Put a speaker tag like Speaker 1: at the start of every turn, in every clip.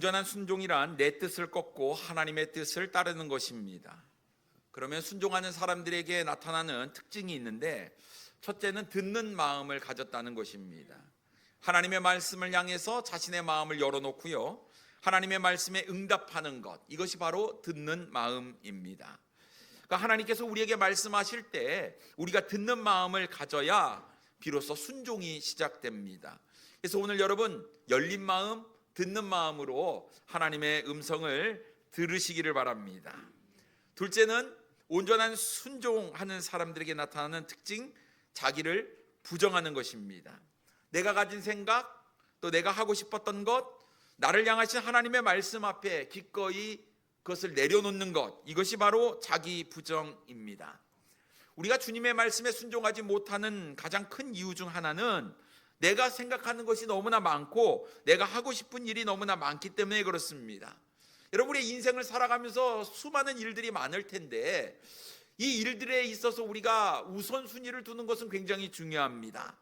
Speaker 1: 온전한 순종이란 내 뜻을 꺾고 하나님의 뜻을 따르는 것입니다. 그러면 순종하는 사람들에게 나타나는 특징이 있는데, 첫째는 듣는 마음을 가졌다는 것입니다. 하나님의 말씀을 향해서 자신의 마음을 열어놓고요, 하나님의 말씀에 응답하는 것, 이것이 바로 듣는 마음입니다. 그러니까 하나님께서 우리에게 말씀하실 때 우리가 듣는 마음을 가져야 비로소 순종이 시작됩니다. 그래서 오늘 여러분, 열린 마음, 듣는 마음으로 하나님의 음성을 들으시기를 바랍니다. 둘째는 온전한 순종하는 사람들에게 나타나는 특징, 자기를 부정하는 것입니다. 내가 가진 생각, 또 내가 하고 싶었던 것, 나를 향하신 하나님의 말씀 앞에 기꺼이 그것을 내려놓는 것, 이것이 바로 자기 부정입니다. 우리가 주님의 말씀에 순종하지 못하는 가장 큰 이유 중 하나는 내가 생각하는 것이 너무나 많고 내가 하고 싶은 일이 너무나 많기 때문에 그렇습니다. 여러분의 인생을 살아가면서 수많은 일들이 많을 텐데, 이 일들에 있어서 우리가 우선순위를 두는 것은 굉장히 중요합니다.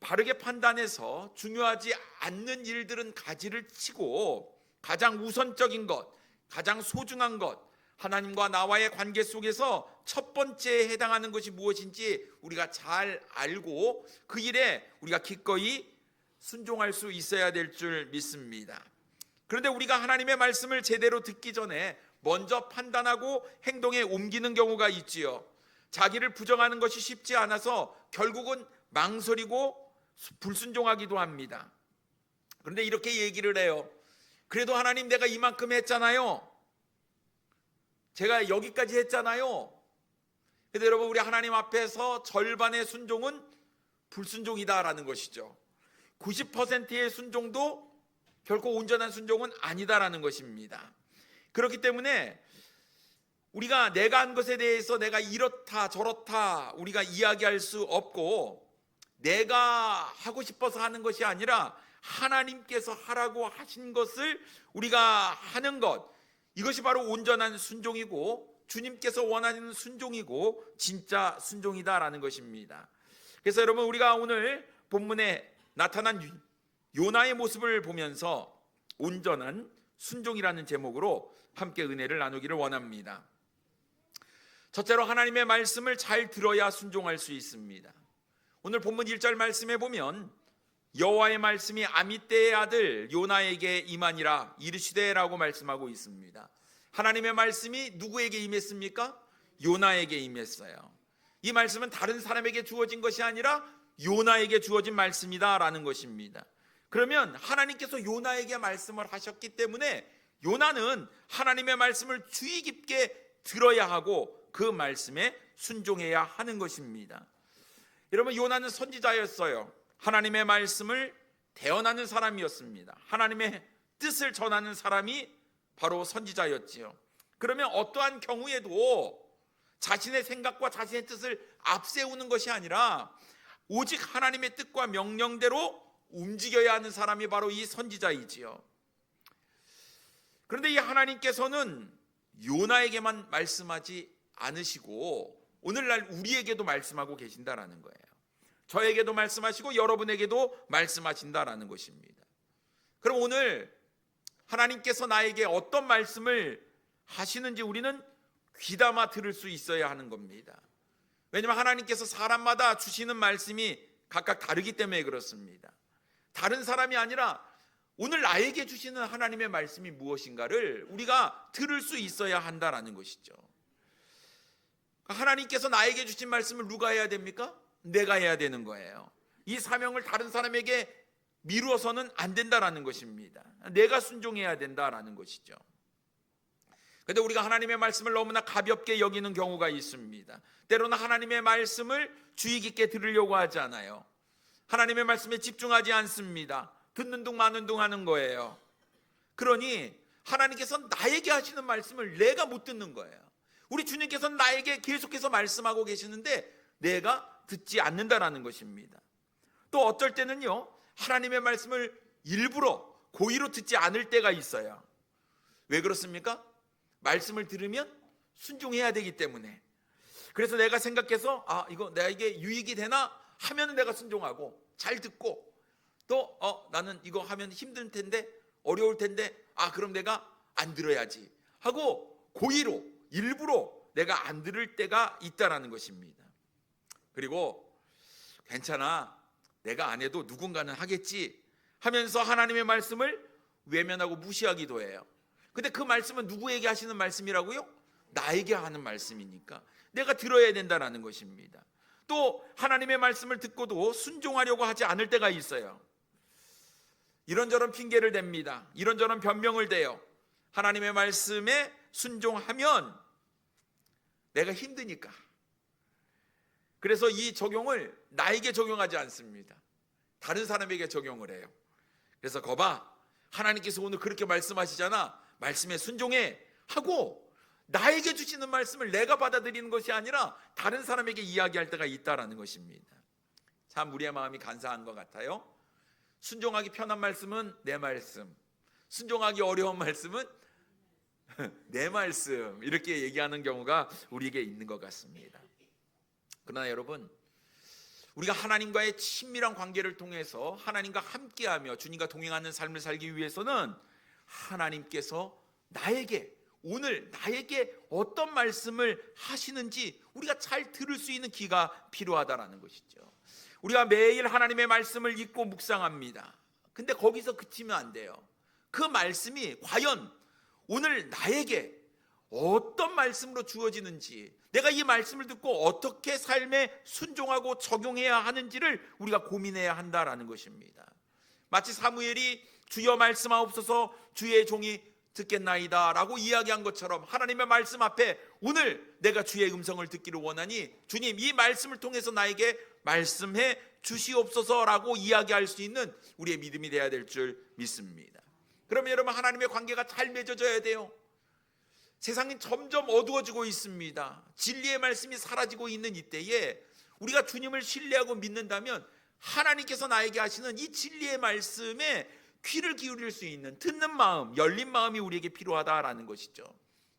Speaker 1: 바르게 판단해서 중요하지 않는 일들은 가지를 치고 가장 우선적인 것, 가장 소중한 것, 하나님과 나와의 관계 속에서 첫 번째에 해당하는 것이 무엇인지 우리가 잘 알고 그 일에 우리가 기꺼이 순종할 수 있어야 될 줄 믿습니다. 그런데 우리가 하나님의 말씀을 제대로 듣기 전에 먼저 판단하고 행동에 옮기는 경우가 있지요. 자기를 부정하는 것이 쉽지 않아서 결국은 망설이고 불순종하기도 합니다. 그런데 이렇게 얘기를 해요. 그래도 하나님, 내가 이만큼 했잖아요. 제가 여기까지 했잖아요. 그런데 여러분, 우리 하나님 앞에서 절반의 순종은 불순종이다라는 것이죠. 90%의 순종도 결코 온전한 순종은 아니다라는 것입니다. 그렇기 때문에 우리가 내가 한 것에 대해서 내가 이렇다 저렇다 우리가 이야기할 수 없고, 내가 하고 싶어서 하는 것이 아니라 하나님께서 하라고 하신 것을 우리가 하는 것, 이것이 바로 온전한 순종이고 주님께서 원하는 순종이고 진짜 순종이다라는 것입니다. 그래서 여러분, 우리가 오늘 본문에 나타난 요나의 모습을 보면서 온전한 순종이라는 제목으로 함께 은혜를 나누기를 원합니다. 첫째로, 하나님의 말씀을 잘 들어야 순종할 수 있습니다. 오늘 본문 1절 말씀에 보면 여호와의 말씀이 아미떼의 아들 요나에게 임하니라 이르시되라고 말씀하고 있습니다. 하나님의 말씀이 누구에게 임했습니까? 요나에게 임했어요. 이 말씀은 다른 사람에게 주어진 것이 아니라 요나에게 주어진 말씀이다라는 것입니다. 그러면 하나님께서 요나에게 말씀을 하셨기 때문에 요나는 하나님의 말씀을 주의 깊게 들어야 하고 그 말씀에 순종해야 하는 것입니다. 여러분, 요나는 선지자였어요. 하나님의 말씀을 대언하는 사람이었습니다. 하나님의 뜻을 전하는 사람이 바로 선지자였지요. 그러면 어떠한 경우에도 자신의 생각과 자신의 뜻을 앞세우는 것이 아니라 오직 하나님의 뜻과 명령대로 움직여야 하는 사람이 바로 이 선지자이지요. 그런데 이 하나님께서는 요나에게만 말씀하지 않으시고 오늘날 우리에게도 말씀하고 계신다라는 거예요. 저에게도 말씀하시고 여러분에게도 말씀하신다라는 것입니다. 그럼 오늘 하나님께서 나에게 어떤 말씀을 하시는지 우리는 귀담아 들을 수 있어야 하는 겁니다. 왜냐하면 하나님께서 사람마다 주시는 말씀이 각각 다르기 때문에 그렇습니다. 다른 사람이 아니라 오늘 나에게 주시는 하나님의 말씀이 무엇인가를 우리가 들을 수 있어야 한다라는 것이죠. 하나님께서 나에게 주신 말씀을 누가 해야 됩니까? 내가 해야 되는 거예요. 이 사명을 다른 사람에게 미루어서는 안 된다라는 것입니다. 내가 순종해야 된다라는 것이죠. 그런데 우리가 하나님의 말씀을 너무나 가볍게 여기는 경우가 있습니다. 때로는 하나님의 말씀을 주의 깊게 들으려고 하지 않아요. 하나님의 말씀에 집중하지 않습니다. 듣는 둥 마는 둥 하는 거예요. 그러니 하나님께서 나에게 하시는 말씀을 내가 못 듣는 거예요. 우리 주님께서는 나에게 계속해서 말씀하고 계시는데 내가 듣지 않는다라는 것입니다. 또 어쩔 때는요, 하나님의 말씀을 일부러 고의로 듣지 않을 때가 있어요. 왜 그렇습니까? 말씀을 들으면 순종해야 되기 때문에. 그래서 내가 생각해서 이거 내게 유익이 되나 하면 내가 순종하고 잘 듣고, 또 나는 이거 하면 힘들 텐데 어려울 텐데 그럼 내가 안 들어야지 하고 고의로 일부러 내가 안 들을 때가 있다라는 것입니다. 그리고 괜찮아, 내가 안 해도 누군가는 하겠지 하면서 하나님의 말씀을 외면하고 무시하기도 해요. 근데 그 말씀은 누구에게 하시는 말씀이라고요? 나에게 하는 말씀이니까 내가 들어야 된다는 것입니다. 또 하나님의 말씀을 듣고도 순종하려고 하지 않을 때가 있어요. 이런저런 핑계를 댑니다. 이런저런 변명을 대요. 하나님의 말씀에 순종하면 내가 힘드니까. 그래서 이 적용을 나에게 적용하지 않습니다. 다른 사람에게 적용을 해요. 그래서 거봐, 하나님께서 오늘 그렇게 말씀하시잖아, 말씀에 순종해 하고 나에게 주시는 말씀을 내가 받아들이는 것이 아니라 다른 사람에게 이야기할 때가 있다라는 것입니다. 참 우리의 마음이 간사한 것 같아요. 순종하기 편한 말씀은 내 말씀, 순종하기 어려운 말씀은 내 말씀, 이렇게 얘기하는 경우가 우리에게 있는 것 같습니다. 그러나 여러분, 우리가 하나님과의 친밀한 관계를 통해서 하나님과 함께하며 주님과 동행하는 삶을 살기 위해서는 하나님께서 오늘 나에게 어떤 말씀을 하시는지 우리가 잘 들을 수 있는 귀가 필요하다라는 것이죠. 우리가 매일 하나님의 말씀을 읽고 묵상합니다. 근데 거기서 그치면 안 돼요. 그 말씀이 과연 오늘 나에게 어떤 말씀으로 주어지는지, 내가 이 말씀을 듣고 어떻게 삶에 순종하고 적용해야 하는지를 우리가 고민해야 한다라는 것입니다. 마치 사무엘이 주여 말씀하옵소서 주의 종이 듣겠나이다 라고 이야기한 것처럼 하나님의 말씀 앞에 오늘 내가 주의 음성을 듣기를 원하니 주님 이 말씀을 통해서 나에게 말씀해 주시옵소서 라고 이야기할 수 있는 우리의 믿음이 되어야 될 줄 믿습니다. 그러면 여러분, 하나님의 관계가 잘 맺어져야 돼요. 세상이 점점 어두워지고 있습니다. 진리의 말씀이 사라지고 있는 이때에 우리가 주님을 신뢰하고 믿는다면 하나님께서 나에게 하시는 이 진리의 말씀에 귀를 기울일 수 있는 듣는 마음, 열린 마음이 우리에게 필요하다라는 것이죠.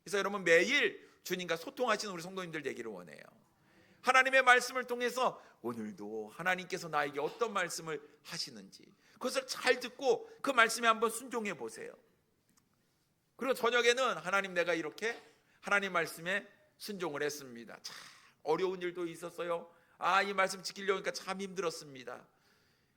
Speaker 1: 그래서 여러분, 매일 주님과 소통하시는 우리 성도님들 되기를 원해요. 하나님의 말씀을 통해서 오늘도 하나님께서 나에게 어떤 말씀을 하시는지 그것을 잘 듣고 그 말씀에 한번 순종해 보세요. 그리고 저녁에는 하나님, 내가 이렇게 하나님 말씀에 순종을 했습니다. 참 어려운 일도 있었어요. 이 말씀 지키려니까 참 힘들었습니다.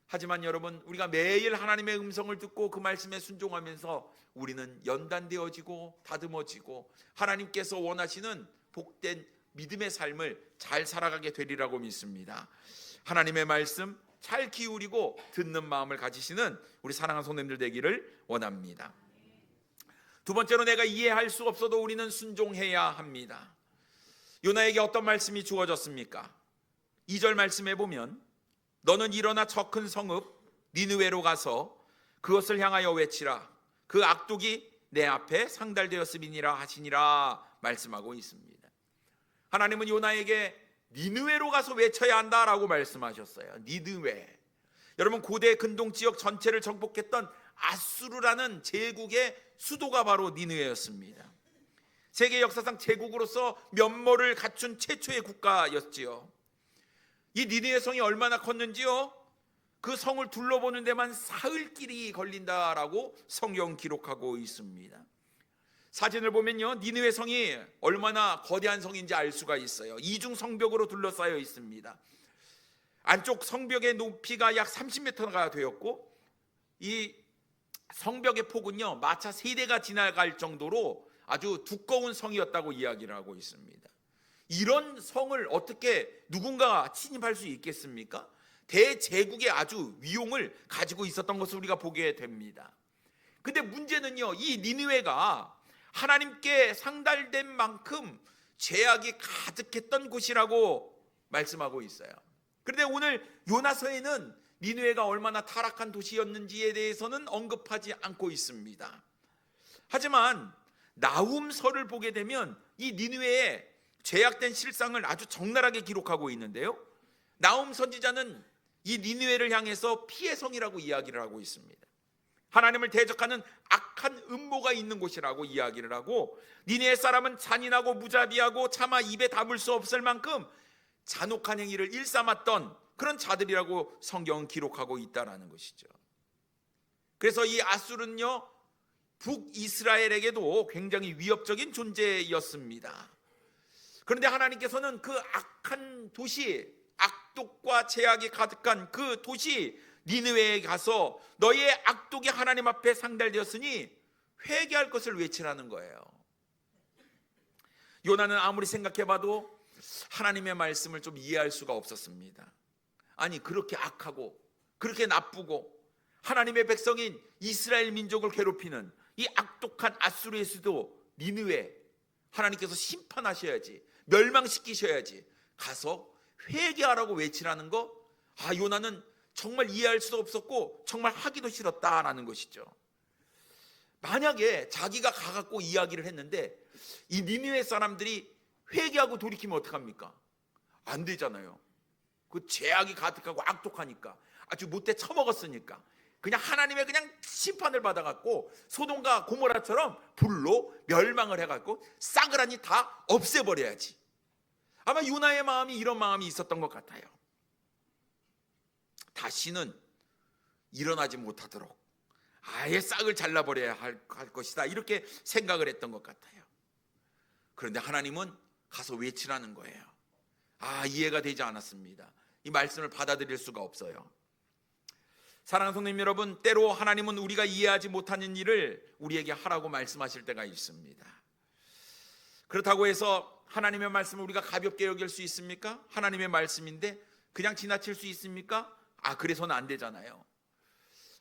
Speaker 1: 하지만 여러분, 우리가 매일 하나님의 음성을 듣고 그 말씀에 순종하면서 우리는 연단되어지고 다듬어지고 하나님께서 원하시는 복된 믿음의 삶을 잘 살아가게 되리라고 믿습니다. 하나님의 말씀 잘 기울이고 듣는 마음을 가지시는 우리 사랑하는 성도님들 되기를 원합니다. 두 번째로, 내가 이해할 수 없어도 우리는 순종해야 합니다. 요나에게 어떤 말씀이 주어졌습니까? 2절 말씀에 보면 너는 일어나 저 큰 성읍 니느웨로 가서 그것을 향하여 외치라. 그 악독이 내 앞에 상달되었음이니라 하시니라 말씀하고 있습니다. 하나님은 요나에게 니느웨로 가서 외쳐야 한다라고 말씀하셨어요. 니느웨, 여러분, 고대 근동 지역 전체를 정복했던 아수르라는 제국의 수도가 바로 니느웨였습니다. 세계 역사상 제국으로서 면모를 갖춘 최초의 국가였지요. 이 니느웨 성이 얼마나 컸는지요? 그 성을 둘러보는 데만 사흘길이 걸린다라고 성경 기록하고 있습니다. 사진을 보면요, 니느웨 성이 얼마나 거대한 성인지 알 수가 있어요. 이중 성벽으로 둘러싸여 있습니다. 안쪽 성벽의 높이가 약 30m가 되었고 이 성벽의 폭은요 마차 3대가 지나갈 정도로 아주 두꺼운 성이었다고 이야기를 하고 있습니다. 이런 성을 어떻게 누군가가 침입할 수 있겠습니까? 대제국의 아주 위용을 가지고 있었던 것을 우리가 보게 됩니다. 근데 문제는요, 이 니느웨가 하나님께 상달된 만큼 죄악이 가득했던 곳이라고 말씀하고 있어요. 그런데 오늘 요나서에는 니느웨가 얼마나 타락한 도시였는지에 대해서는 언급하지 않고 있습니다. 하지만 나훔서를 보게 되면 이 니느웨의 죄악된 실상을 아주 적나라하게 기록하고 있는데요, 나훔 선지자는 이 니느웨를 향해서 피의 성이라고 이야기를 하고 있습니다. 하나님을 대적하는 악한 음모가 있는 곳이라고 이야기를 하고, 니느웨 사람은 잔인하고 무자비하고 차마 입에 담을 수 없을 만큼 잔혹한 행위를 일삼았던 그런 자들이라고 성경은 기록하고 있다는 것이죠. 그래서 이 아수르는요 북이스라엘에게도 굉장히 위협적인 존재였습니다. 그런데 하나님께서는 그 악한 도시, 악독과 죄악이 가득한 그 도시 니느웨에 가서 너희의 악독이 하나님 앞에 상달되었으니 회개할 것을 외치라는 거예요. 요나는 아무리 생각해봐도 하나님의 말씀을 좀 이해할 수가 없었습니다. 아니, 그렇게 악하고 그렇게 나쁘고 하나님의 백성인 이스라엘 민족을 괴롭히는 이 악독한 아수르의 수도 니느웨, 하나님께서 심판하셔야지, 멸망시키셔야지 가서 회개하라고 외치라는 거, 요나는 정말 이해할 수도 없었고 정말 하기도 싫었다라는 것이죠. 만약에 자기가 가갖고 이야기를 했는데 이 니느웨 사람들이 회개하고 돌이키면 어떡합니까? 안 되잖아요. 그 죄악이 가득하고 악독하니까, 아주 못돼 처먹었으니까 그냥 하나님의 그냥 심판을 받아갖고 소돔과 고모라처럼 불로 멸망을 해갖고 싸그라니 다 없애버려야지. 아마 요나의 마음이 이런 마음이 있었던 것 같아요. 다시는 일어나지 못하도록 아예 싹을 잘라버려야 할 것이다, 이렇게 생각을 했던 것 같아요. 그런데 하나님은 가서 외치라는 거예요. 이해가 되지 않았습니다. 이 말씀을 받아들일 수가 없어요. 사랑하는 성도님 여러분, 때로 하나님은 우리가 이해하지 못하는 일을 우리에게 하라고 말씀하실 때가 있습니다. 그렇다고 해서 하나님의 말씀을 우리가 가볍게 여길 수 있습니까? 하나님의 말씀인데 그냥 지나칠 수 있습니까? 그래서는 안 되잖아요.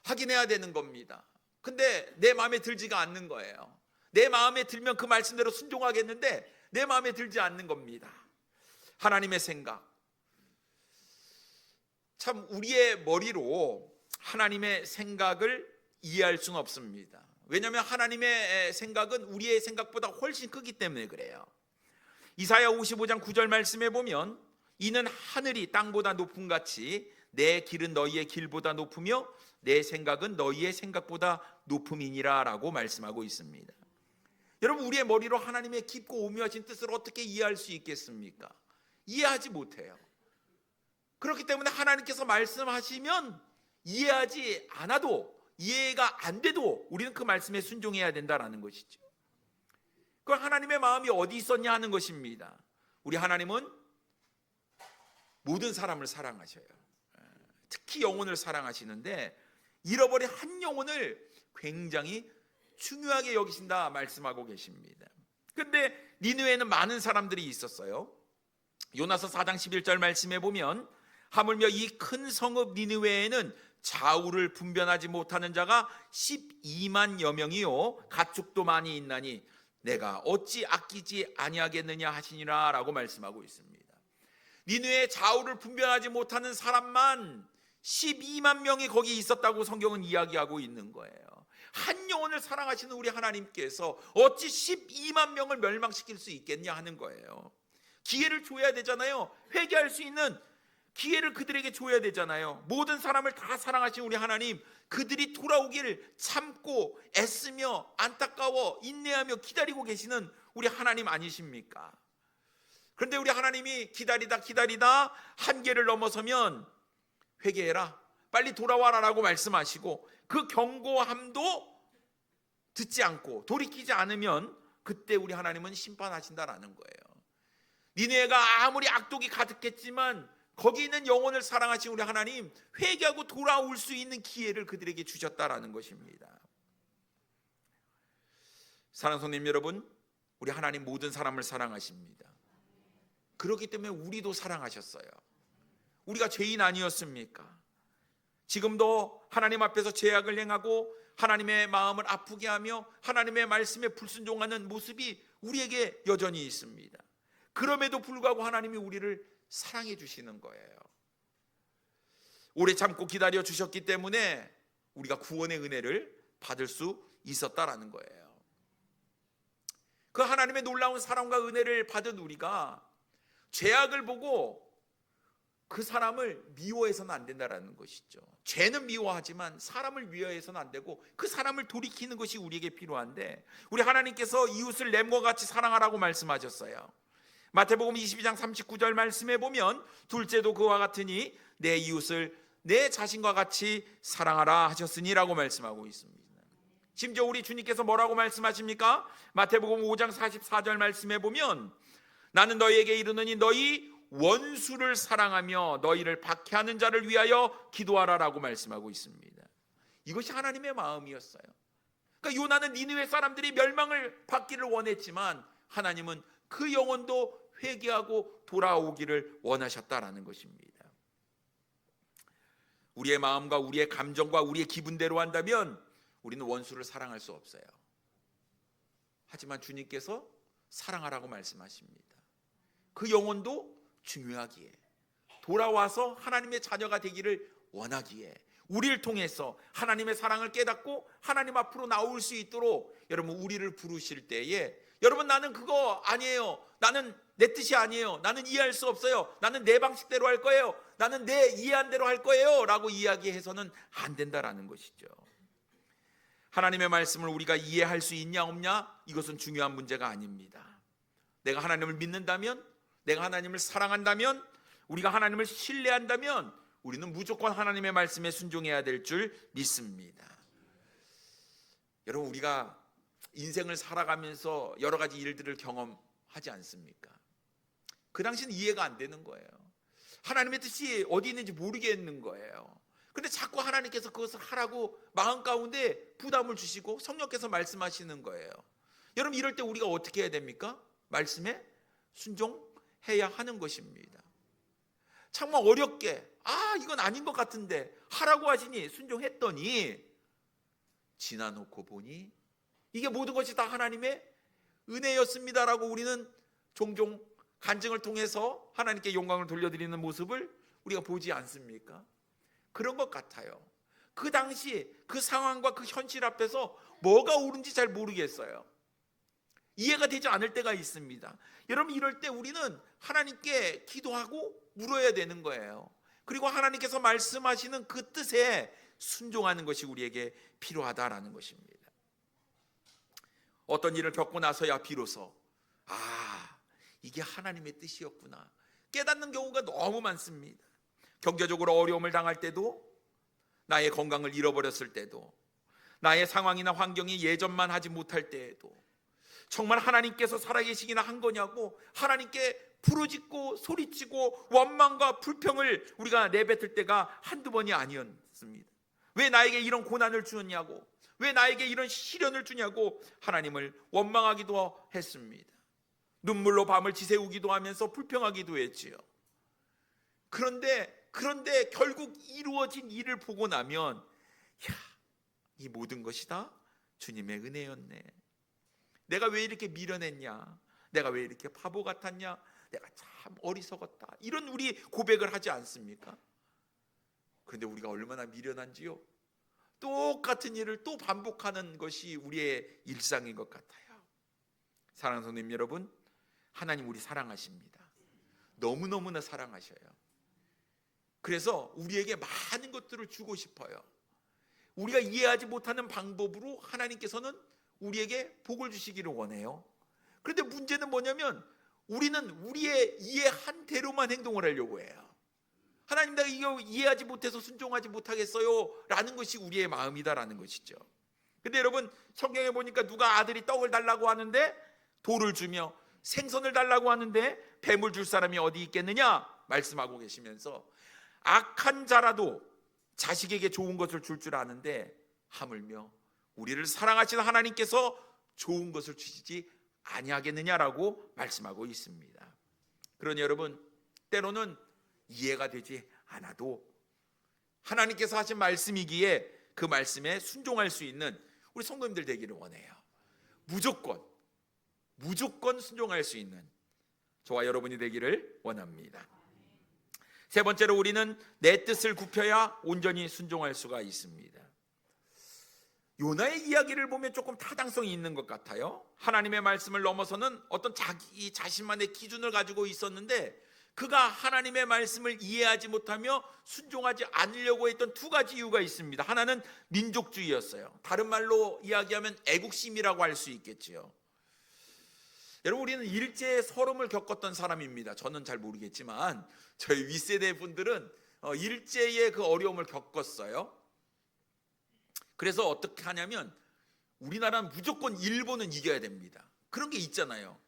Speaker 1: 하긴 해야 되는 겁니다. 근데 내 마음에 들지가 않는 거예요. 내 마음에 들면 그 말씀대로 순종하겠는데 내 마음에 들지 않는 겁니다. 하나님의 생각, 참 우리의 머리로 하나님의 생각을 이해할 수는 없습니다. 왜냐하면 하나님의 생각은 우리의 생각보다 훨씬 크기 때문에 그래요. 이사야 55장 9절 말씀에 보면 이는 하늘이 땅보다 높음같이 내 길은 너희의 길보다 높으며 내 생각은 너희의 생각보다 높음이니라 라고 말씀하고 있습니다. 여러분, 우리의 머리로 하나님의 깊고 오묘하신 뜻을 어떻게 이해할 수 있겠습니까? 이해하지 못해요. 그렇기 때문에 하나님께서 말씀하시면 이해하지 않아도, 이해가 안 돼도 우리는 그 말씀에 순종해야 된다라는 것이죠. 그 하나님의 마음이 어디 있었냐 하는 것입니다. 우리 하나님은 모든 사람을 사랑하셔요. 특히 영혼을 사랑하시는데 잃어버린 한 영혼을 굉장히 중요하게 여기신다 말씀하고 계십니다. 그런데 니느웨에는 많은 사람들이 있었어요. 요나서 4장 11절 말씀에 보면 하물며 이 큰 성읍 니느웨에는 좌우를 분별하지 못하는 자가 12만여 명이요 가축도 많이 있나니 내가 어찌 아끼지 아니하겠느냐 하시니라 라고 말씀하고 있습니다. 니느웨의 좌우를 분별하지 못하는 사람만 12만 명이 거기 있었다고 성경은 이야기하고 있는 거예요. 한 영혼을 사랑하시는 우리 하나님께서 어찌 12만 명을 멸망시킬 수 있겠냐 하는 거예요. 기회를 줘야 되잖아요. 회개할 수 있는 기회를 그들에게 줘야 되잖아요. 모든 사람을 다 사랑하신 우리 하나님, 그들이 돌아오기를 참고 애쓰며 안타까워 인내하며 기다리고 계시는 우리 하나님 아니십니까? 그런데 우리 하나님이 기다리다 한계를 넘어서면 회개해라, 빨리 돌아와라 라고 말씀하시고 그 경고함도 듣지 않고 돌이키지 않으면 그때 우리 하나님은 심판하신다라는 거예요. 니느웨가 아무리 악독이 가득했지만 거기 있는 영혼을 사랑하신 우리 하나님, 회개하고 돌아올 수 있는 기회를 그들에게 주셨다라는 것입니다. 사랑하는 성도님 여러분, 우리 하나님 모든 사람을 사랑하십니다. 그렇기 때문에 우리도 사랑하셨어요. 우리가 죄인 아니었습니까? 지금도 하나님 앞에서 죄악을 행하고 하나님의 마음을 아프게 하며 하나님의 말씀에 불순종하는 모습이 우리에게 여전히 있습니다. 그럼에도 불구하고 하나님이 우리를 사랑해 주시는 거예요. 오래 참고 기다려 주셨기 때문에 우리가 구원의 은혜를 받을 수 있었다라는 거예요. 그 하나님의 놀라운 사랑과 은혜를 받은 우리가 죄악을 보고 그 사람을 미워해서는 안 된다라는 것이죠. 죄는 미워하지만 사람을 미워해서는 안 되고 그 사람을 돌이키는 것이 우리에게 필요한데, 우리 하나님께서 이웃을 램과 같이 사랑하라고 말씀하셨어요. 마태복음 22장 39절 말씀에 보면 둘째도 그와 같으니 내 이웃을 내 자신과 같이 사랑하라 하셨으니 라고 말씀하고 있습니다. 심지어 우리 주님께서 뭐라고 말씀하십니까? 마태복음 5장 44절 말씀해 보면 나는 너희에게 이르노니 너희 원수를 사랑하며 너희를 박해하는 자를 위하여 기도하라라고 말씀하고 있습니다. 이것이 하나님의 마음이었어요. 그러니까 요나는 니느웨 사람들이 멸망을 받기를 원했지만 하나님은 그 영혼도 회개하고 돌아오기를 원하셨다라는 것입니다. 우리의 마음과 우리의 감정과 우리의 기분대로 한다면 우리는 원수를 사랑할 수 없어요. 하지만 주님께서 사랑하라고 말씀하십니다. 그 영혼도 중요하기에, 돌아와서 하나님의 자녀가 되기를 원하기에, 우리를 통해서 하나님의 사랑을 깨닫고 하나님 앞으로 나올 수 있도록 여러분 우리를 부르실 때에 여러분 나는 그거 아니에요, 나는 내 뜻이 아니에요, 나는 이해할 수 없어요, 나는 내 방식대로 할 거예요, 나는 내 이해한 대로 할 거예요 라고 이야기해서는 안 된다라는 것이죠. 하나님의 말씀을 우리가 이해할 수 있냐 없냐, 이것은 중요한 문제가 아닙니다. 내가 하나님을 믿는다면, 내가 하나님을 사랑한다면, 우리가 하나님을 신뢰한다면 우리는 무조건 하나님의 말씀에 순종해야 될 줄 믿습니다. 여러분 우리가 인생을 살아가면서 여러 가지 일들을 경험하지 않습니까? 그 당시는 이해가 안 되는 거예요. 하나님의 뜻이 어디 있는지 모르겠는 거예요. 근데 자꾸 하나님께서 그것을 하라고 마음 가운데 부담을 주시고 성령께서 말씀하시는 거예요. 여러분 이럴 때 우리가 어떻게 해야 됩니까? 말씀에 순종해야 하는 것입니다. 정말 어렵게 이건 아닌 것 같은데 하라고 하시니 순종했더니 지나놓고 보니 이게 모든 것이 다 하나님의 은혜였습니다라고 우리는 종종 간증을 통해서 하나님께 영광을 돌려드리는 모습을 우리가 보지 않습니까? 그런 것 같아요. 그 당시 그 상황과 그 현실 앞에서 뭐가 옳은지 잘 모르겠어요. 이해가 되지 않을 때가 있습니다. 여러분 이럴 때 우리는 하나님께 기도하고 물어야 되는 거예요. 그리고 하나님께서 말씀하시는 그 뜻에 순종하는 것이 우리에게 필요하다라는 것입니다. 어떤 일을 겪고 나서야 비로소 이게 하나님의 뜻이었구나 깨닫는 경우가 너무 많습니다. 경제적으로 어려움을 당할 때도, 나의 건강을 잃어버렸을 때도, 나의 상황이나 환경이 예전만 하지 못할 때에도 정말 하나님께서 살아계시기나 한 거냐고 하나님께 부르짖고 소리치고 원망과 불평을 우리가 내뱉을 때가 한두 번이 아니었습니다. 왜 나에게 이런 고난을 주었냐고, 왜 나에게 이런 시련을 주냐고 하나님을 원망하기도 했습니다. 눈물로 밤을 지새우기도 하면서 불평하기도 했지요. 그런데 결국 이루어진 일을 보고 나면 이 모든 것이 다 주님의 은혜였네. 내가 왜 이렇게 미련했냐, 내가 왜 이렇게 바보 같았냐, 내가 참 어리석었다, 이런 우리 고백을 하지 않습니까? 그런데 우리가 얼마나 미련한지요. 똑같은 일을 또 반복하는 것이 우리의 일상인 것 같아요. 사랑하는 성도님 여러분, 하나님 우리 사랑하십니다. 너무너무나 사랑하셔요. 그래서 우리에게 많은 것들을 주고 싶어요. 우리가 이해하지 못하는 방법으로 하나님께서는 우리에게 복을 주시기를 원해요. 그런데 문제는 뭐냐면 우리는 우리의 이해한 대로만 행동을 하려고 해요. 하나님 내가 이거 이해하지 못해서 순종하지 못하겠어요 라는 것이 우리의 마음이다라는 것이죠. 근데 여러분 성경에 보니까 누가 아들이 떡을 달라고 하는데 돌을 주며, 생선을 달라고 하는데 뱀을 줄 사람이 어디 있겠느냐 말씀하고 계시면서, 악한 자라도 자식에게 좋은 것을 줄 아는데 하물며 우리를 사랑하시는 하나님께서 좋은 것을 주시지 아니하겠느냐라고 말씀하고 있습니다. 그러니 여러분 때로는 이해가 되지 않아도 하나님께서 하신 말씀이기에 그 말씀에 순종할 수 있는 우리 성도님들 되기를 원해요. 무조건 순종할 수 있는 저와 여러분이 되기를 원합니다. 세 번째로 우리는 내 뜻을 굽혀야 온전히 순종할 수가 있습니다. 요나의 이야기를 보면 조금 타당성이 있는 것 같아요. 하나님의 말씀을 넘어서는 어떤 자기 자신만의 기준을 가지고 있었는데 그가 하나님의 말씀을 이해하지 못하며 순종하지 않으려고 했던 두 가지 이유가 있습니다. 하나는 민족주의였어요. 다른 말로 이야기하면 애국심이라고 할 수 있겠지요. 여러분 우리는 일제의 서름을 겪었던 사람입니다. 저는 잘 모르겠지만 저희 윗세대 분들은 일제의 그 어려움을 겪었어요. 그래서 어떻게 하냐면 우리나라는 무조건 일본은 이겨야 됩니다. 그런 게 있잖아요.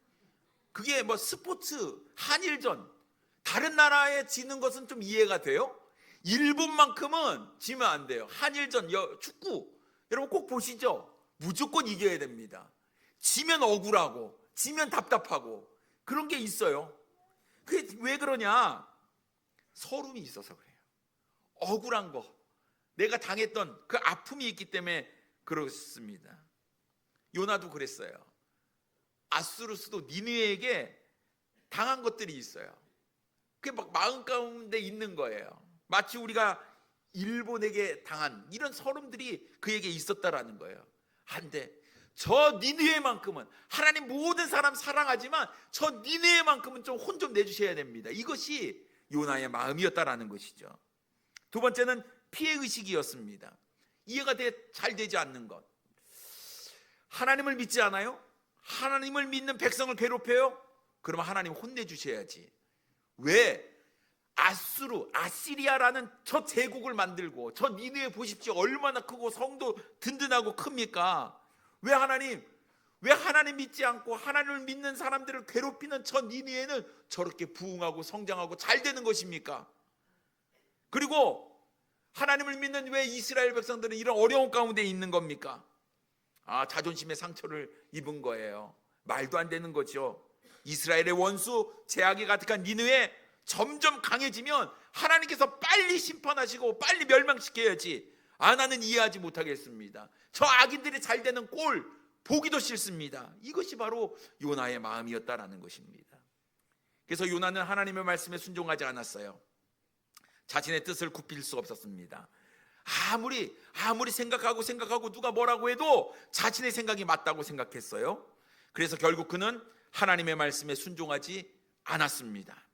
Speaker 1: 그게 뭐 스포츠, 한일전, 다른 나라에 지는 것은 좀 이해가 돼요. 일본만큼은 지면 안 돼요. 한일전, 축구 여러분 꼭 보시죠. 무조건 이겨야 됩니다. 지면 억울하고 지면 답답하고 그런 게 있어요. 그게 왜 그러냐? 서름이 있어서 그래요. 억울한 거, 내가 당했던 그 아픔이 있기 때문에 그렇습니다. 요나도 그랬어요. 아수르스도 니느웨에게 당한 것들이 있어요. 그게 막 마음 가운데 있는 거예요. 마치 우리가 일본에게 당한 이런 서름들이 그에게 있었다라는 거예요. 한데 저 니느웨만큼은, 하나님 모든 사람 사랑하지만 저 니느웨만큼은 좀 혼 좀 내주셔야 됩니다. 이것이 요나의 마음이었다라는 것이죠. 두 번째는 피해의식이었습니다. 이해가 잘 되지 않는 것. 하나님을 믿지 않아요? 하나님을 믿는 백성을 괴롭혀요? 그러면 하나님 혼내주셔야지. 왜? 아시리아라는 저 제국을 만들고 저 니느웨 보십시오. 얼마나 크고 성도 든든하고 큽니까? 왜 하나님 믿지 않고 하나님을 믿는 사람들을 괴롭히는 저 니느웨는 저렇게 부흥하고 성장하고 잘 되는 것입니까? 그리고 하나님을 믿는 왜 이스라엘 백성들은 이런 어려운 가운데 있는 겁니까? 자존심의 상처를 입은 거예요. 말도 안 되는 거죠. 이스라엘의 원수 제약이 가득한 니느웨 점점 강해지면 하나님께서 빨리 심판하시고 빨리 멸망시켜야지. 나는 이해하지 못하겠습니다. 저 악인들이 잘 되는 꼴 보기도 싫습니다. 이것이 바로 요나의 마음이었다라는 것입니다. 그래서 요나는 하나님의 말씀에 순종하지 않았어요. 자신의 뜻을 굽힐 수 없었습니다. 아무리 생각하고 누가 뭐라고 해도 자신의 생각이 맞다고 생각했어요. 그래서 결국 그는 하나님의 말씀에 순종하지 않았습니다.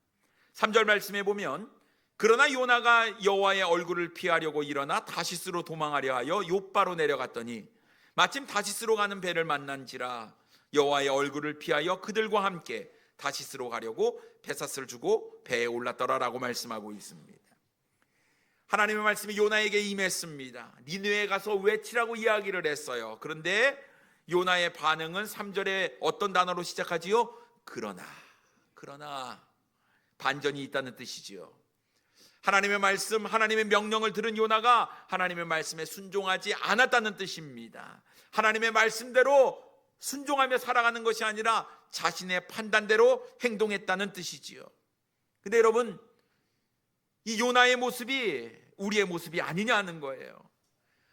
Speaker 1: 3절 말씀에 보면 그러나 요나가 여호와의 얼굴을 피하려고 일어나 다시스로 도망하려 하여 욥바로 내려갔더니 마침 다시스로 가는 배를 만난지라 여호와의 얼굴을 피하여 그들과 함께 다시스로 가려고 배삿을 주고 배에 올랐더라라고 말씀하고 있습니다. 하나님의 말씀이 요나에게 임했습니다. 니느웨에 가서 외치라고 이야기를 했어요. 그런데 요나의 반응은 3절에 어떤 단어로 시작하지요? 그러나 반전이 있다는 뜻이지요. 하나님의 말씀, 하나님의 명령을 들은 요나가 하나님의 말씀에 순종하지 않았다는 뜻입니다. 하나님의 말씀대로 순종하며 살아가는 것이 아니라 자신의 판단대로 행동했다는 뜻이지요. 근데 여러분, 이 요나의 모습이 우리의 모습이 아니냐는 거예요.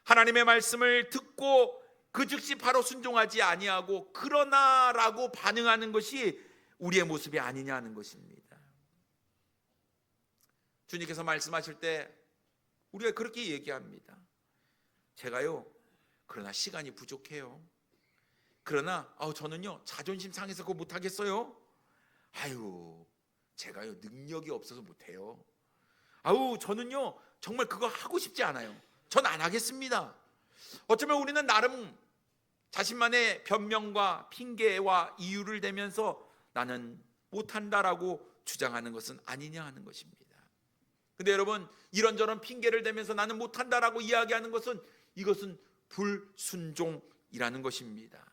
Speaker 1: 하나님의 말씀을 듣고 그 즉시 바로 순종하지 아니하고 그러나라고 반응하는 것이 우리의 모습이 아니냐는 것입니다. 주님께서 말씀하실 때 우리가 그렇게 얘기합니다. 제가요, 그러나 시간이 부족해요. 그러나 저는요 자존심 상해서 그거 못하겠어요. 제가요 능력이 없어서 못해요. 저는요 정말 그거 하고 싶지 않아요. 전 안 하겠습니다. 어쩌면 우리는 나름 자신만의 변명과 핑계와 이유를 대면서 나는 못한다라고 주장하는 것은 아니냐 하는 것입니다. 근데 여러분, 이런저런 핑계를 대면서 나는 못한다라고 이야기하는 것은 이것은 불순종이라는 것입니다.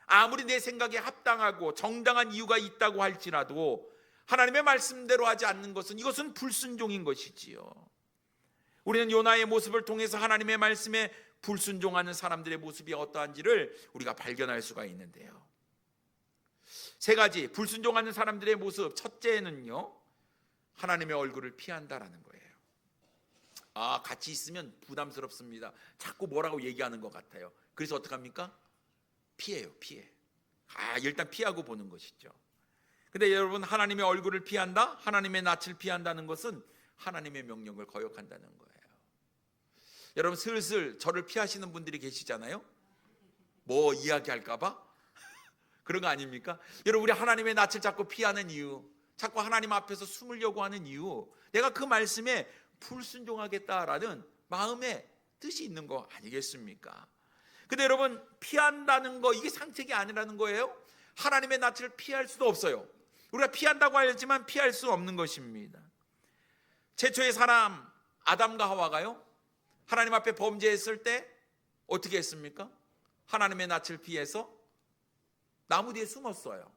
Speaker 1: 아무리 내 생각에 합당하고 정당한 이유가 있다고 할지라도 하나님의 말씀대로 하지 않는 것은 이것은 불순종인 것이지요. 우리는 요나의 모습을 통해서 하나님의 말씀에 불순종하는 사람들의 모습이 어떠한지를 우리가 발견할 수가 있는데요. 세 가지 불순종하는 사람들의 모습. 첫째는요, 하나님의 얼굴을 피한다라는 거예요. 같이 있으면 부담스럽습니다. 자꾸 뭐라고 얘기하는 것 같아요. 그래서 어떡합니까? 피해요. 일단 피하고 보는 것이죠. 근데 여러분, 하나님의 얼굴을 피한다, 하나님의 낯을 피한다는 것은 하나님의 명령을 거역한다는 거예요. 여러분, 슬슬 저를 피하시는 분들이 계시잖아요. 뭐 이야기할까 봐? 그런 거 아닙니까? 여러분, 우리 하나님의 낯을 자꾸 피하는 이유, 자꾸 하나님 앞에서 숨으려고 하는 이유, 내가 그 말씀에 불순종하겠다라는 마음의 뜻이 있는 거 아니겠습니까? 근데 여러분, 피한다는 거, 이게 상책이 아니라는 거예요. 하나님의 낯을 피할 수도 없어요. 우리가 피한다고 하지만 피할 수 없는 것입니다. 최초의 사람 아담과 하와가요, 하나님 앞에 범죄했을 때 어떻게 했습니까? 하나님의 낯을 피해서 나무 뒤에 숨었어요.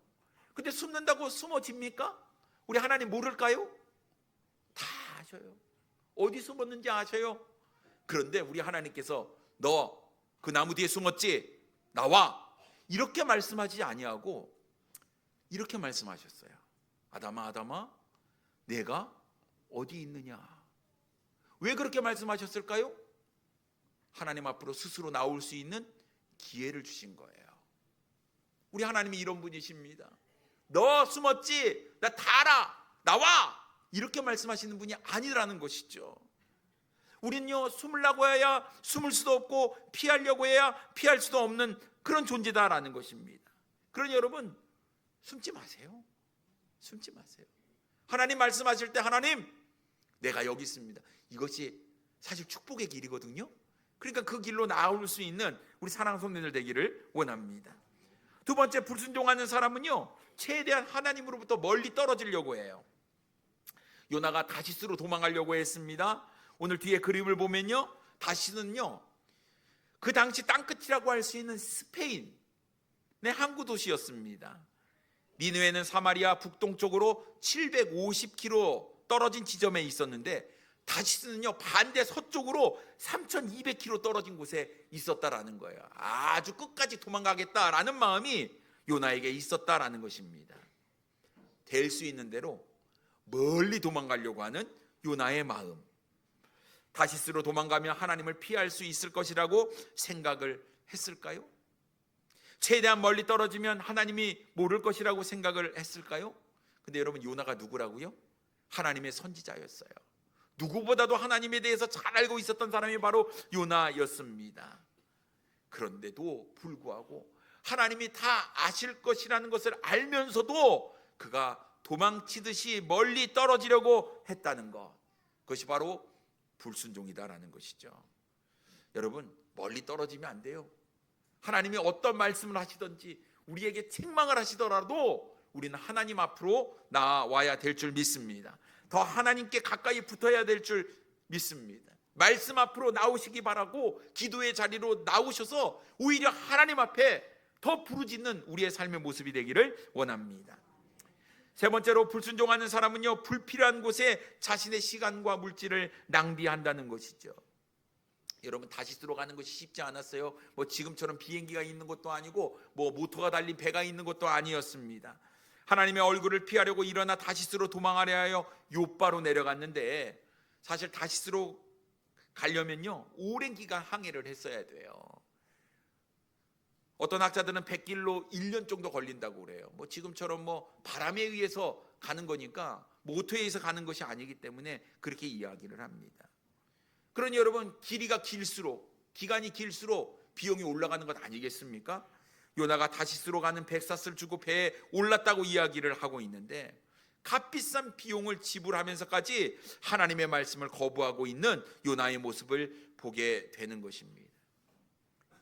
Speaker 1: 근데 숨는다고 숨어집니까? 우리 하나님 모를까요? 다 아셔요. 어디 숨었는지 아셔요. 그런데 우리 하나님께서 너 그 나무 뒤에 숨었지? 나와! 이렇게 말씀하지 아니하고 이렇게 말씀하셨어요. 아담아, 아담아, 내가 어디 있느냐? 왜 그렇게 말씀하셨을까요? 하나님 앞으로 스스로 나올 수 있는 기회를 주신 거예요. 우리 하나님이 이런 분이십니다. 너 숨었지? 나 다 알아. 나와! 이렇게 말씀하시는 분이 아니라는 것이죠. 우린요, 숨으려고 해야 숨을 수도 없고 피하려고 해야 피할 수도 없는 그런 존재다라는 것입니다. 그러니 여러분, 숨지 마세요. 숨지 마세요. 하나님 말씀하실 때 하나님, 내가 여기 있습니다. 이것이 사실 축복의 길이거든요. 그러니까 그 길로 나올 수 있는 우리 사랑하는 성도들 되기를 원합니다. 두 번째, 불순종하는 사람은요, 최대한 하나님으로부터 멀리 떨어지려고 해요. 요나가 다시스로 도망가려고 했습니다. 오늘 뒤에 그림을 보면요, 다시는요, 그 당시 땅끝이라고 할 수 있는 스페인의 항구 도시였습니다. 니느웨는 사마리아 북동쪽으로 750km 떨어진 지점에 있었는데 다시스는요, 반대 서쪽으로 3200km 떨어진 곳에 있었다라는 거예요. 아주 끝까지 도망가겠다라는 마음이 요나에게 있었다라는 것입니다. 될 수 있는 대로 멀리 도망가려고 하는 요나의 마음. 다시스로 도망가면 하나님을 피할 수 있을 것이라고 생각을 했을까요? 최대한 멀리 떨어지면 하나님이 모를 것이라고 생각을 했을까요? 근데 여러분, 요나가 누구라고요? 하나님의 선지자였어요. 누구보다도 하나님에 대해서 잘 알고 있었던 사람이 바로 요나였습니다. 그런데도 불구하고 하나님이 다 아실 것이라는 것을 알면서도 그가 도망치듯이 멀리 떨어지려고 했다는 것, 그것이 바로 불순종이다라는 것이죠. 여러분, 멀리 떨어지면 안 돼요. 하나님이 어떤 말씀을 하시든지 우리에게 책망을 하시더라도 우리는 하나님 앞으로 나와야 될 줄 믿습니다. 더 하나님께 가까이 붙어야 될 줄 믿습니다. 말씀 앞으로 나오시기 바라고 기도의 자리로 나오셔서 오히려 하나님 앞에 더 부르짖는 우리의 삶의 모습이 되기를 원합니다. 세 번째로, 불순종하는 사람은요, 불필요한 곳에 자신의 시간과 물질을 낭비한다는 것이죠. 여러분, 다시스로 가는 것이 쉽지 않았어요. 지금처럼 비행기가 있는 것도 아니고 모터가 달린 배가 있는 것도 아니었습니다. 하나님의 얼굴을 피하려고 일어나 다시스로 도망하려 하여 욥바로 내려갔는데, 사실 다시스로 가려면요, 오랜 기간 항해를 했어야 돼요. 어떤 학자들은 100길로 1년 정도 걸린다고 그래요. 지금처럼 바람에 의해서 가는 거니까 모터에 의해서 가는 것이 아니기 때문에 그렇게 이야기를 합니다. 그러니 여러분, 기간이 길수록 비용이 올라가는 것 아니겠습니까? 요나가 다시스로 가는 백사스를 주고 배에 올랐다고 이야기를 하고 있는데, 값비싼 비용을 지불하면서까지 하나님의 말씀을 거부하고 있는 요나의 모습을 보게 되는 것입니다.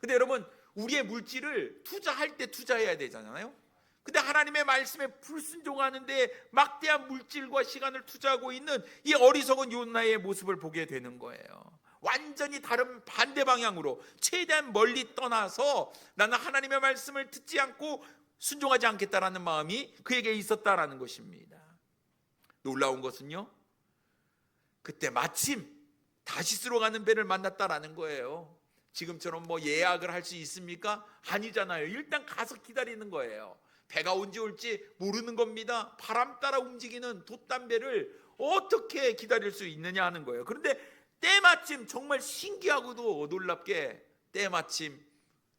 Speaker 1: 근데 여러분, 우리의 물질을 투자할 때 투자해야 되잖아요. 근데 하나님의 말씀에 불순종하는데 막대한 물질과 시간을 투자하고 있는 이 어리석은 요나의 모습을 보게 되는 거예요. 완전히 다른 반대 방향으로 최대한 멀리 떠나서 나는 하나님의 말씀을 듣지 않고 순종하지 않겠다라는 마음이 그에게 있었다라는 것입니다. 놀라운 것은요, 그때 마침 다시스로 가는 배를 만났다라는 거예요. 지금처럼 예약을 할 수 있습니까? 아니잖아요. 일단 가서 기다리는 거예요. 배가 언제 올지 모르는 겁니다. 바람 따라 움직이는 돛담배를 어떻게 기다릴 수 있느냐 하는 거예요. 그런데 때마침, 정말 신기하고도 놀랍게 때마침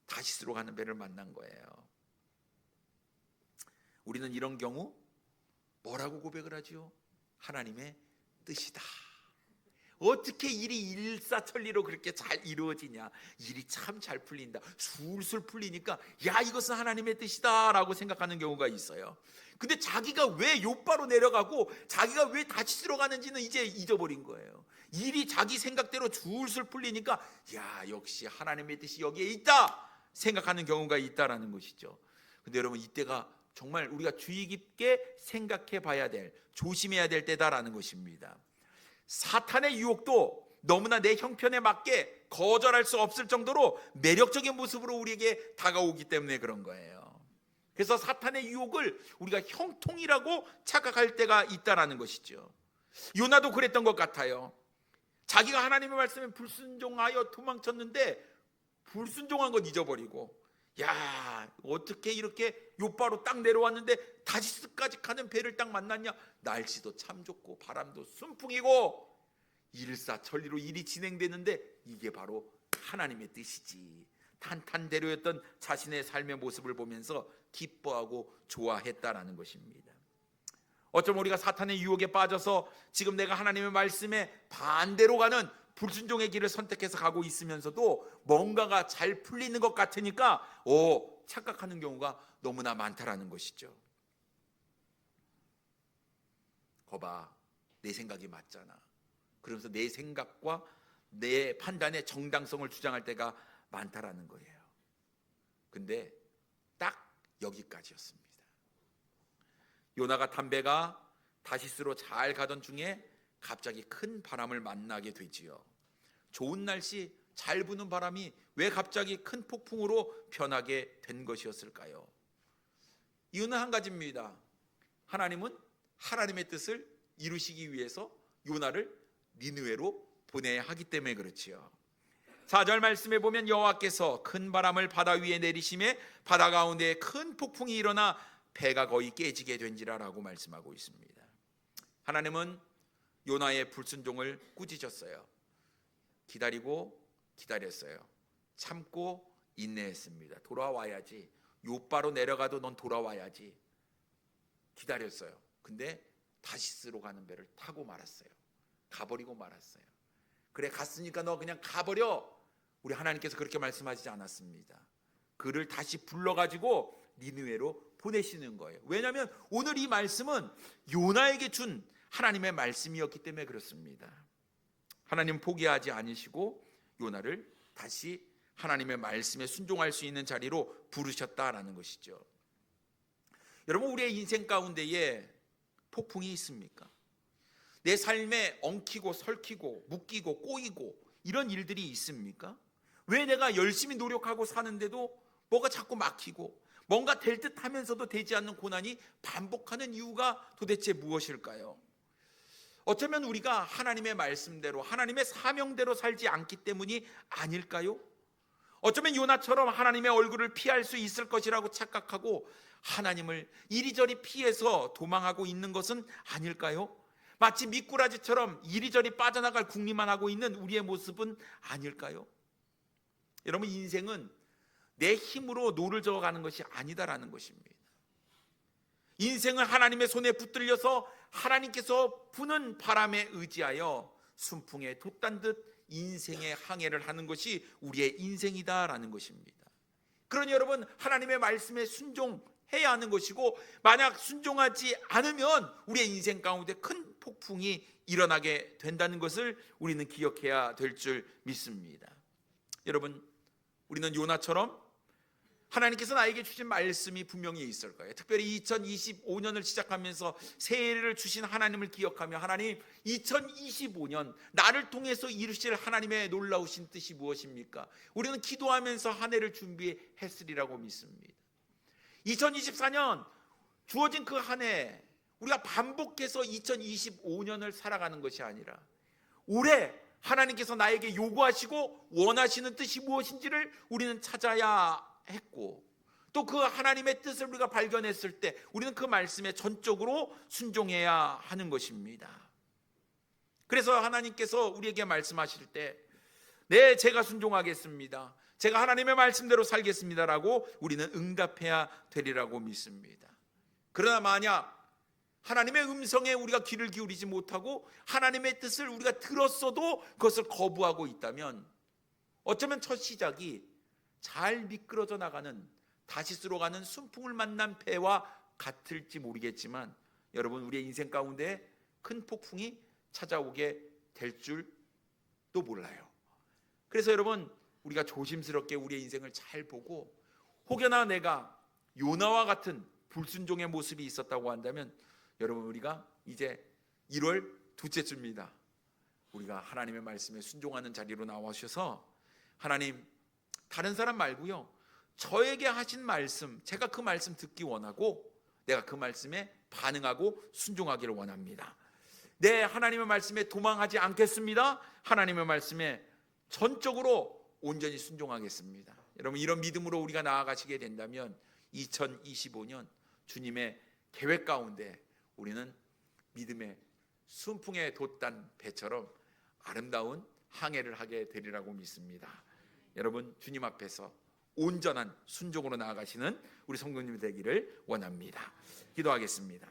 Speaker 1: 다시스로 가는 배를 만난 거예요. 우리는 이런 경우 뭐라고 고백을 하죠? 하나님의 뜻이다. 어떻게 일이 일사천리로 그렇게 잘 이루어지냐? 일이 참 잘 풀린다. 술술 풀리니까 야, 이것은 하나님의 뜻이다 라고 생각하는 경우가 있어요. 근데 자기가 왜 욥바로 내려가고 자기가 왜 다시스로 가는지는 이제 잊어버린 거예요. 일이 자기 생각대로 술술 풀리니까 야, 역시 하나님의 뜻이 여기에 있다 생각하는 경우가 있다라는 것이죠. 근데 여러분, 이때가 정말 우리가 주의 깊게 생각해 봐야 될, 조심해야 될 때다라는 것입니다. 사탄의 유혹도 너무나 내 형편에 맞게 거절할 수 없을 정도로 매력적인 모습으로 우리에게 다가오기 때문에 그런 거예요. 그래서 사탄의 유혹을 우리가 형통이라고 착각할 때가 있다라는 것이죠. 요나도 그랬던 것 같아요. 자기가 하나님의 말씀에 불순종하여 도망쳤는데 불순종한 건 잊어버리고, 야, 어떻게 이렇게 요바로 딱 내려왔는데 다시스까지 가는 배를 딱 만났냐? 날씨도 참 좋고 바람도 순풍이고 일사천리로 일이 진행되는데 이게 바로 하나님의 뜻이지. 탄탄대로였던 자신의 삶의 모습을 보면서 기뻐하고 좋아했다라는 것입니다. 어쩌면 우리가 사탄의 유혹에 빠져서 지금 내가 하나님의 말씀에 반대로 가는 불순종의 길을 선택해서 가고 있으면서도 뭔가가 잘 풀리는 것 같으니까 착각하는 경우가 너무나 많다라는 것이죠. 거봐, 내 생각이 맞잖아. 그러면서 내 생각과 내 판단의 정당성을 주장할 때가 많다라는 거예요. 근데 딱 여기까지였습니다. 요나가 담배가 다시스로 잘 가던 중에 갑자기 큰 바람을 만나게 되지요. 좋은 날씨, 잘 부는 바람이 왜 갑자기 큰 폭풍으로 변하게 된 것이었을까요? 이유는 한 가지입니다. 하나님은 하나님의 뜻을 이루시기 위해서 요나를 니느웨로 보내야 하기 때문에 그렇지요. 4절 말씀에 보면 여호와께서 큰 바람을 바다 위에 내리심에 바다 가운데 큰 폭풍이 일어나 배가 거의 깨지게 된지라라고 말씀하고 있습니다. 하나님은 요나의 불순종을 꾸짖었어요. 기다리고 기다렸어요. 참고 인내했습니다. 돌아와야지. 요바로 내려가도 넌 돌아와야지. 기다렸어요. 근데 다시스로 가는 배를 타고 말았어요. 가버리고 말았어요. 그래, 갔으니까 너 그냥 가버려. 우리 하나님께서 그렇게 말씀하시지 않았습니다. 그를 다시 불러가지고 니느웨로 보내시는 거예요. 왜냐하면 오늘 이 말씀은 요나에게 준 하나님의 말씀이었기 때문에 그렇습니다. 하나님 포기하지 않으시고 요나를 다시 하나님의 말씀에 순종할 수 있는 자리로 부르셨다라는 것이죠. 여러분, 우리의 인생 가운데에 폭풍이 있습니까? 내 삶에 엉키고 설키고 묶이고 꼬이고 이런 일들이 있습니까? 왜 내가 열심히 노력하고 사는데도 뭐가 자꾸 막히고 뭔가 될 듯 하면서도 되지 않는 고난이 반복하는 이유가 도대체 무엇일까요? 어쩌면 우리가 하나님의 말씀대로 하나님의 사명대로 살지 않기 때문이 아닐까요? 어쩌면 요나처럼 하나님의 얼굴을 피할 수 있을 것이라고 착각하고 하나님을 이리저리 피해서 도망하고 있는 것은 아닐까요? 마치 미꾸라지처럼 이리저리 빠져나갈 궁리만 하고 있는 우리의 모습은 아닐까요? 여러분, 인생은 내 힘으로 노를 저어가는 것이 아니다라는 것입니다. 인생은 하나님의 손에 붙들려서 하나님께서 부는 바람에 의지하여 순풍에 돛단 듯 인생의 항해를 하는 것이 우리의 인생이다라는 것입니다. 그러니 여러분, 하나님의 말씀에 순종해야 하는 것이고, 만약 순종하지 않으면 우리의 인생 가운데 큰 폭풍이 일어나게 된다는 것을 우리는 기억해야 될 줄 믿습니다. 여러분, 우리는 요나처럼 하나님께서 나에게 주신 말씀이 분명히 있을 거예요. 특별히 2025년을 시작하면서 새해를 주신 하나님을 기억하며, 하나님, 2025년 나를 통해서 이루실 하나님의 놀라우신 뜻이 무엇입니까? 우리는 기도하면서 한 해를 준비했으리라고 믿습니다. 2024년 주어진 그 한 해 우리가 반복해서 2025년을 살아가는 것이 아니라 올해 하나님께서 나에게 요구하시고 원하시는 뜻이 무엇인지를 우리는 찾아야 했고, 또 그 하나님의 뜻을 우리가 발견했을 때 우리는 그 말씀에 전적으로 순종해야 하는 것입니다. 그래서 하나님께서 우리에게 말씀하실 때, 네, 제가 순종하겠습니다, 제가 하나님의 말씀대로 살겠습니다라고 우리는 응답해야 되리라고 믿습니다. 그러나 만약 하나님의 음성에 우리가 귀를 기울이지 못하고 하나님의 뜻을 우리가 들었어도 그것을 거부하고 있다면, 어쩌면 첫 시작이 잘 미끄러져 나가는 다시스로 가는 순풍을 만난 배와 같을지 모르겠지만, 여러분, 우리의 인생 가운데 큰 폭풍이 찾아오게 될 줄도 몰라요. 그래서 여러분, 우리가 조심스럽게 우리의 인생을 잘 보고, 혹여나 내가 요나와 같은 불순종의 모습이 있었다고 한다면, 여러분, 우리가 이제 1월 둘째 주입니다. 우리가 하나님의 말씀에 순종하는 자리로 나와주셔서 하나님, 다른 사람 말고요, 저에게 하신 말씀, 제가 그 말씀 듣기 원하고 내가 그 말씀에 반응하고 순종하기를 원합니다. 네, 하나님의 말씀에 도망하지 않겠습니다. 하나님의 말씀에 전적으로 온전히 순종하겠습니다. 여러분, 이런 믿음으로 우리가 나아가시게 된다면 2025년 주님의 계획 가운데 우리는 믿음의 순풍에 돛단 배처럼 아름다운 항해를 하게 되리라고 믿습니다. 여러분, 주님 앞에서 온전한 순종으로 나아가시는 우리 성도님이 되기를 원합니다. 기도하겠습니다.